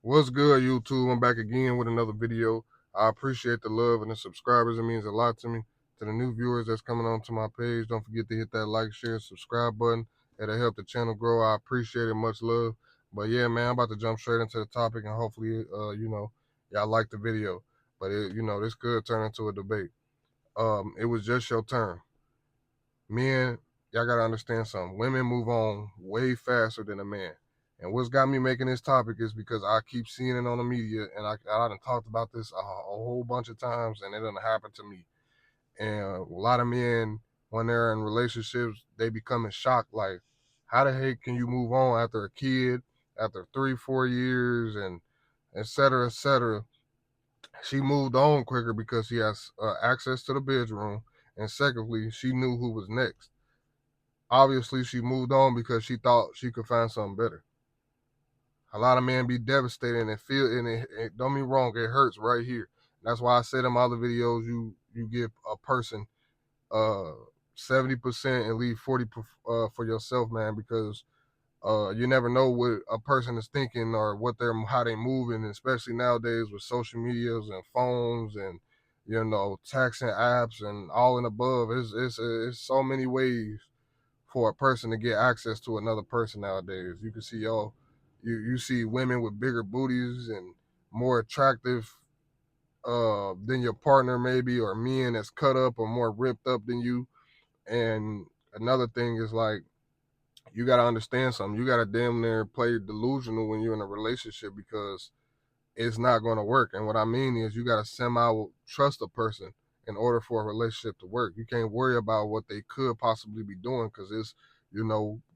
What's good, YouTube? I'm back again with another video. I appreciate the love and the subscribers. It means a lot to me. To the new viewers that's coming onto my page, don't forget to hit that like, share, subscribe button. It'll help the channel grow. I appreciate it. Much love. But yeah, man, I'm about to jump straight into the topic, and hopefully, y'all like the video. But this could turn into a debate. It was just your turn. Men, y'all gotta understand something. Women move on way faster than a man. And what's got me making this topic is because I keep seeing it on the media, and I done talked about this a whole bunch of times, and it done happened to me. And a lot of men, when they're in relationships, they become in shock, like, how the heck can you move on after a kid, after 3, 4 years, and et cetera, et cetera. She moved on quicker because she has access to the bedroom, and secondly, she knew who was next. Obviously, she moved on because she thought she could find something better. A lot of men be devastated and feel, and don't be wrong, it hurts right here. That's why I said in my other videos, you give a person 70% and leave 40 for yourself, man, because you never know what a person is thinking or how they moving, especially nowadays with social medias and phones and texting apps and all and above. It's so many ways for a person to get access to another person nowadays. You can see you see women with bigger booties and more attractive than your partner maybe, or men that's cut up or more ripped up than you. And another thing is, like, you got to understand something. You got to damn near play delusional when you're in a relationship, because it's not going to work. And what I mean is, you got to somehow trust a person in order for a relationship to work. You can't worry about what they could possibly be doing, because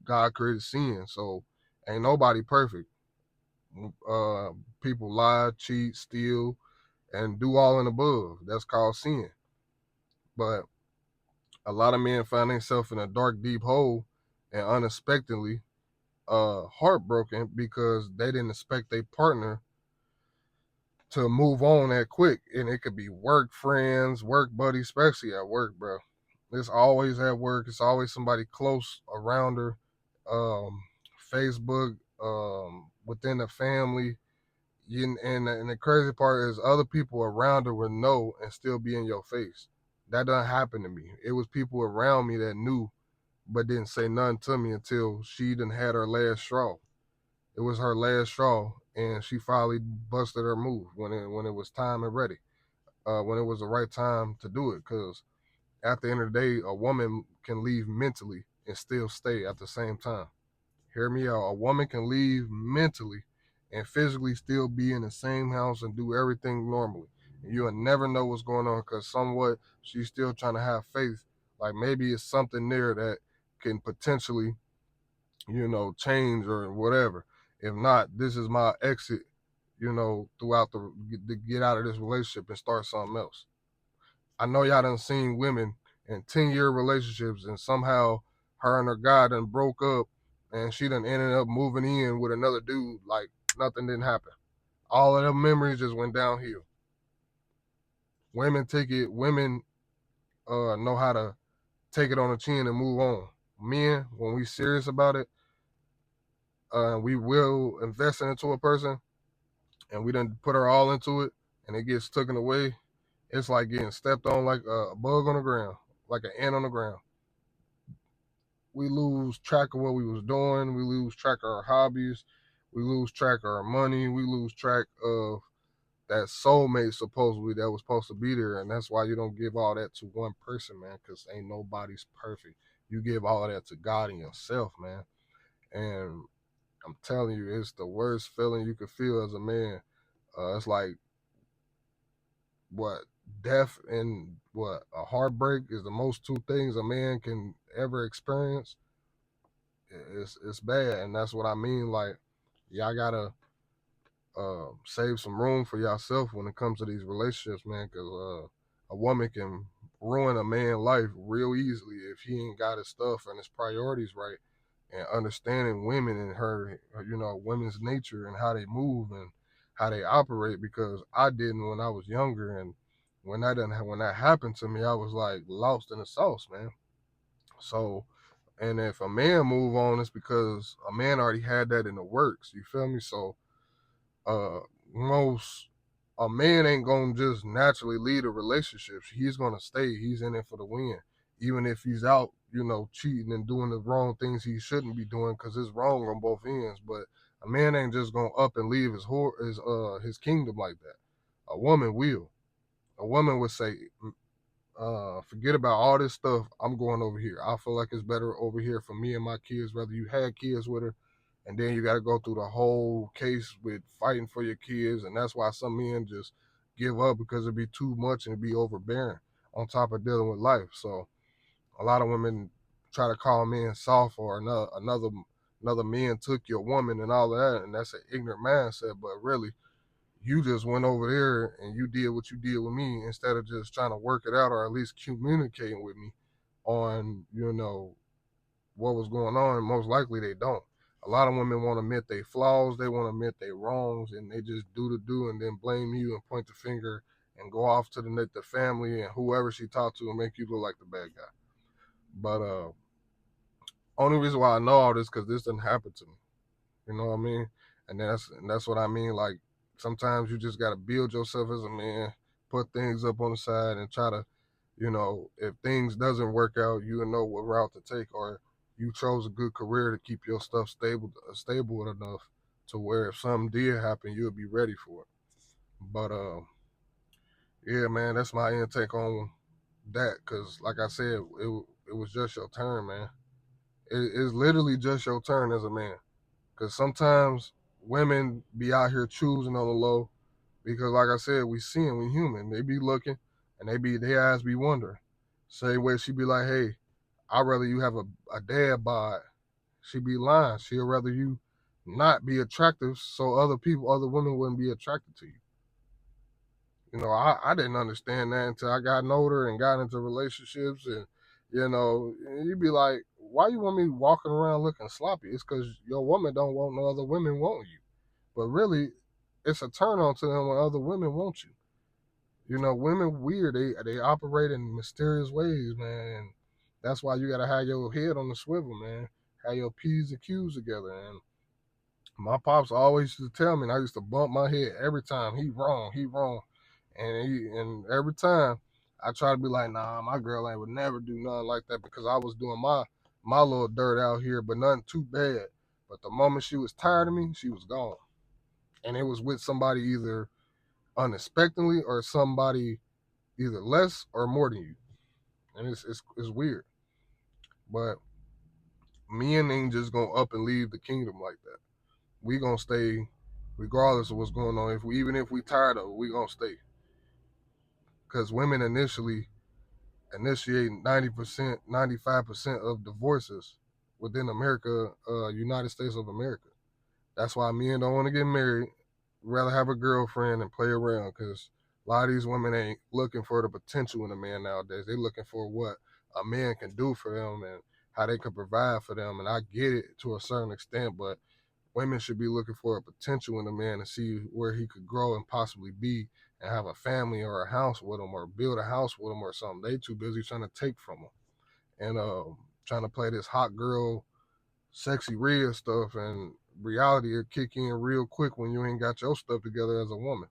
God created sin. So ain't nobody perfect. Uh, People lie, cheat, steal, and do all and above. That's called sin. But a lot of men find themselves in a dark, deep hole, and unexpectedly heartbroken because they didn't expect their partner to move on that quick. And it could be work friends, work buddies, especially at work, bro. It's always at work. It's always somebody close around her. Um, Facebook, within the family. And the crazy part is, other people around her would know and still be in your face. That doesn't happen to me. It was people around me that knew but didn't say nothing to me until she done had her last straw. It was her last straw, and she finally busted her move when it was time and ready, when it was the right time to do it. Because at the end of the day, a woman can leave mentally and still stay at the same time. Hear me out. A woman can leave mentally and physically still be in the same house and do everything normally. And you'll never know what's going on, because somewhat she's still trying to have faith. Like, maybe it's something there that can potentially, change or whatever. If not, this is my exit, throughout to get out of this relationship and start something else. I know y'all done seen women in 10-year relationships, and somehow her and her guy done broke up, and she done ended up moving in with another dude like nothing didn't happen. All of them memories just went downhill. Women know how to take it on the chin and move on. Men, when we serious about it, we will invest into a person, and we done put her all into it, and it gets taken away. It's like getting stepped on like a bug on the ground, like an ant on the ground. We lose track of what we was doing. We lose track of our hobbies. We lose track of our money. We lose track of that soulmate supposedly that was supposed to be there. And that's why you don't give all that to one person, man, because ain't nobody's perfect. You give all of that to God and yourself, man. And I'm telling you, it's the worst feeling you could feel as a man. It's like, what, death and what, a heartbreak is the most two things a man can ever experience. It's bad, and that's what I mean. Like, y'all gotta save some room for yourself when it comes to these relationships, man, because a woman can ruin a man's life real easily if he ain't got his stuff and his priorities right, and understanding women and women's nature and how they move and how they operate. Because I didn't when I was younger, and when that happened to me, I was like lost in the sauce, man. So, and if a man move on, it's because a man already had that in the works. You feel me? So uh most a man ain't gonna just naturally lead a relationship. He's gonna stay. He's in it for the win, even if he's out, cheating and doing the wrong things he shouldn't be doing because it's wrong on both ends. But a man ain't just gonna up and leave his kingdom like that. A woman will. A woman would say, forget about all this stuff. I'm going over here. I feel like it's better over here for me and my kids, whether you had kids with her. And then you got to go through the whole case with fighting for your kids. And that's why some men just give up because it'd be too much and it'd be overbearing on top of dealing with life. So a lot of women try to call men soft or another man took your woman and all of that. And that's an ignorant mindset. But really, you just went over there and you did what you did with me instead of just trying to work it out or at least communicating with me on, what was going on. And most likely they don't. A lot of women want to admit their flaws, they want to admit their wrongs, and they just do the do and then blame you and point the finger and go off to the family and whoever she talked to and make you look like the bad guy. But only reason why I know all this because this didn't happen to me. You know what I mean? And that's what I mean. Like sometimes you just gotta build yourself as a man, put things up on the side, and try to, if things doesn't work out, you know what route to take, or you chose a good career to keep your stuff stable enough to where if something did happen, you'll be ready for it. But yeah, man, that's my intake on that. Cause like I said, it was just your turn, man. It's literally just your turn as a man. Because sometimes women be out here choosing on the low because, like I said, we human. They be looking and their eyes be wondering. Same way she be like, hey, I'd rather you have a dad bod. She be lying. She'd rather you not be attractive so other women wouldn't be attracted to you. I didn't understand that until I got older and got into relationships and you'd be like, why you want me walking around looking sloppy? It's because your woman don't want no other women want you. But really, it's a turn on to them when other women want you. Women weird. They operate in mysterious ways, man. And that's why you gotta have your head on the swivel, man. Have your P's and Q's together. And my pops always used to tell me, and I used to bump my head every time. He wrong, he wrong. And every time I try to be like, nah, my girl ain't would never do nothing like that because I was doing my little dirt out here, but nothing too bad. But the moment she was tired of me, she was gone. And it was with somebody either unexpectedly or somebody either less or more than you. And it's weird. But men ain't just gonna up and leave the kingdom like that. We gonna stay regardless of what's going on. Even if we tired of it, we gonna stay. Because women initially initiate 90%, 95% of divorces within America, United States of America. That's why men don't want to get married. Rather have a girlfriend and play around because a lot of these women ain't looking for the potential in a man nowadays. They looking for what a man can do for them and how they can provide for them. And I get it to a certain extent, but women should be looking for a potential in a man to see where he could grow and possibly be and have a family or a house with him or build a house with him or something. They too busy trying to take from him and trying to play this hot girl, sexy red stuff, and reality will kick in real quick when you ain't got your stuff together as a woman.